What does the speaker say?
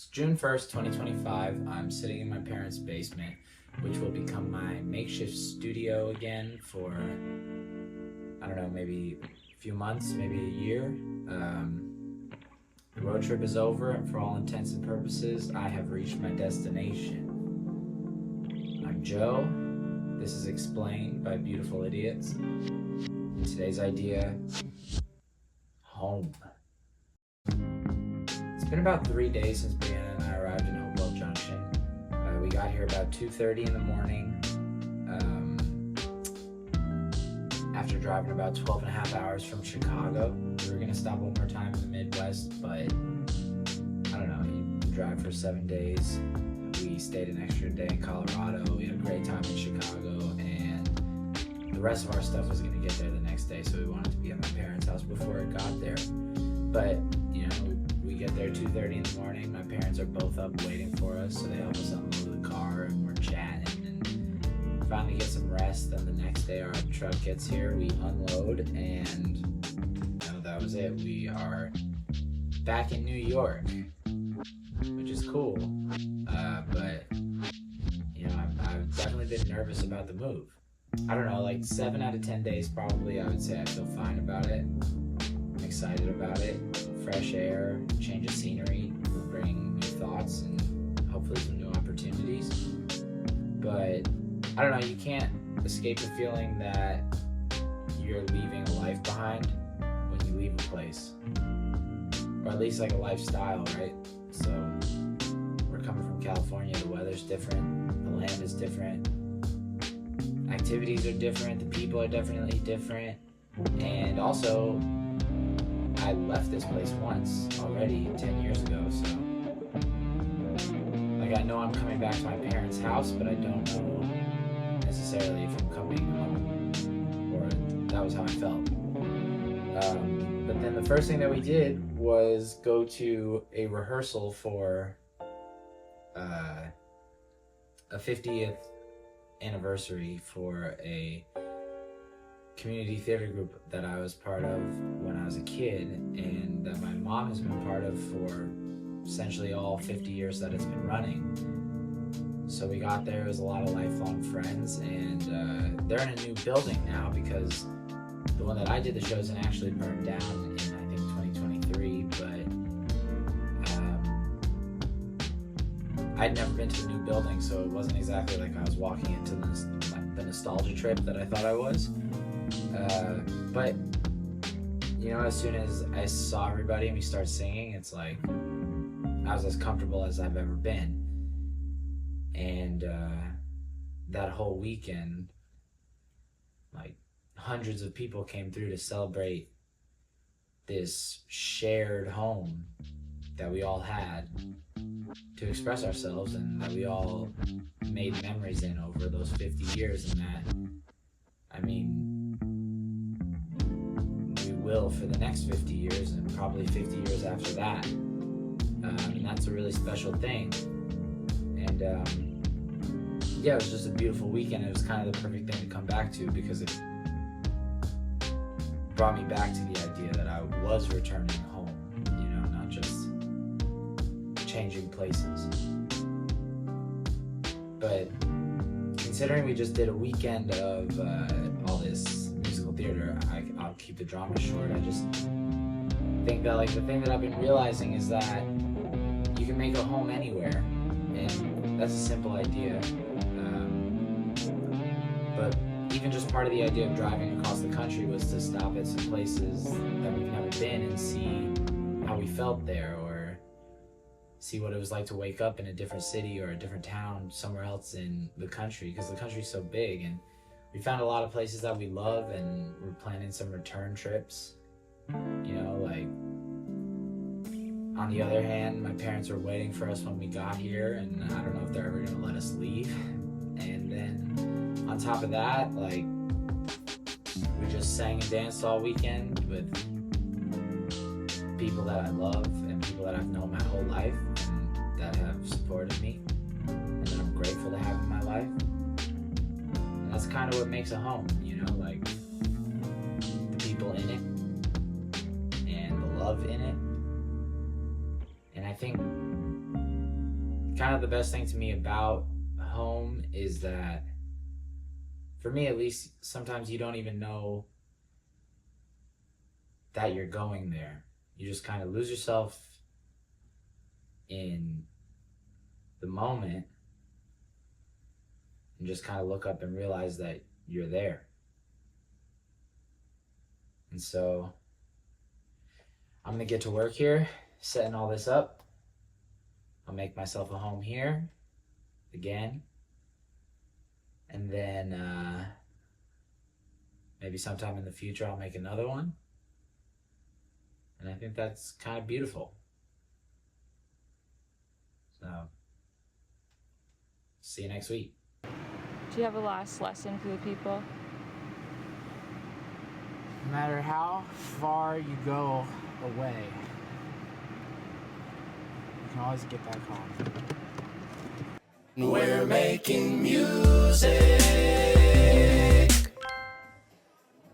It's June 1st, 2025. I'm sitting in my parents' basement, which will become my makeshift studio again for, I don't know, maybe a few months, maybe a year. The road trip is over, and for all intents and purposes, I have reached my destination. I'm Joe. This is Explained by Beautiful Idiots. Today's idea: home. It's been about 3 days since Brianna and I arrived in Hopewell Junction. We got here about 2:30 in the morning. After driving about 12 and a half hours from Chicago. We were gonna stop one more time in the Midwest, but I don't know, you drive for 7 days. We stayed an extra day in Colorado. We had a great time in Chicago, and the rest of our stuff was gonna get there the next day, so we wanted to be at my parents' house before it got there. But, we get there 2:30 in the morning. My parents are both up waiting for us, so they help us unload the car, and we're chatting, and finally get some rest. Then the next day our truck gets here, we unload, and that was it. We are back in New York, which is cool. But I've definitely been nervous about the move. I don't know, like 7 out of 10 days probably I would say I feel fine about it. I'm excited about it. Fresh air, change of scenery will bring new thoughts and hopefully some new opportunities. But I don't know, you can't escape the feeling that you're leaving a life behind when you leave a place. Or at least like a lifestyle, right? So we're coming from California, the weather's different, the land is different, activities are different, the people are definitely different, and also I left this place once already 10 years ago, so I know I'm coming back to my parents' house, but I don't know necessarily if I'm coming home, or that was how I felt. But then the first thing that we did was go to a rehearsal for a 50th anniversary for a community theater group that I was part of when I was a kid, and that my mom has been part of for essentially all 50 years that it's been running. So we got there, it was a lot of lifelong friends, and they're in a new building now because the one that I did the shows in actually burned down in, I think, 2023, but I'd never been to the new building, so it wasn't exactly like I was walking into the nostalgia trip that I thought I was. But as soon as I saw everybody and we started singing, it's like I was as comfortable as I've ever been. And that whole weekend, like hundreds of people came through to celebrate this shared home that we all had to express ourselves, and that we all made memories in over those 50 years, and that, we will for the next 50 years and probably 50 years after that. And that's a really special thing. And it was just a beautiful weekend. It was kind of the perfect thing to come back to because it brought me back to the idea that I was returning home, not just changing places. But considering we just did a weekend of all this musical theater, I'll keep the drama short. I just think that the thing that I've been realizing is that you can make a home anywhere, and that's a simple idea. But even just part of the idea of driving across the country was to stop at some places that we've never been and see how we felt there, or see what it was like to wake up in a different city or a different town somewhere else in the country, because the country's so big. And we found a lot of places that we love, and we're planning some return trips. On the other hand, my parents were waiting for us when we got here, and I don't know if they're ever gonna let us leave. And then on top of that, we just sang and danced all weekend with people that I love and people that I've known my whole life and that have supported me and that I'm grateful to have in my life. And that's kind of what makes a home, the people in it and the love in it. And I think kind of the best thing to me about home is that, for me at least, sometimes you don't even know that you're going there. You just kind of lose yourself in the moment and just kind of look up and realize that you're there. And so I'm gonna get to work here, setting all this up. I'll make myself a home here again. And then maybe sometime in the future I'll make another one. And I think that's kind of beautiful. So, see you next week. Do you have a last lesson for the people? No matter how far you go away, you can always get back home. We're making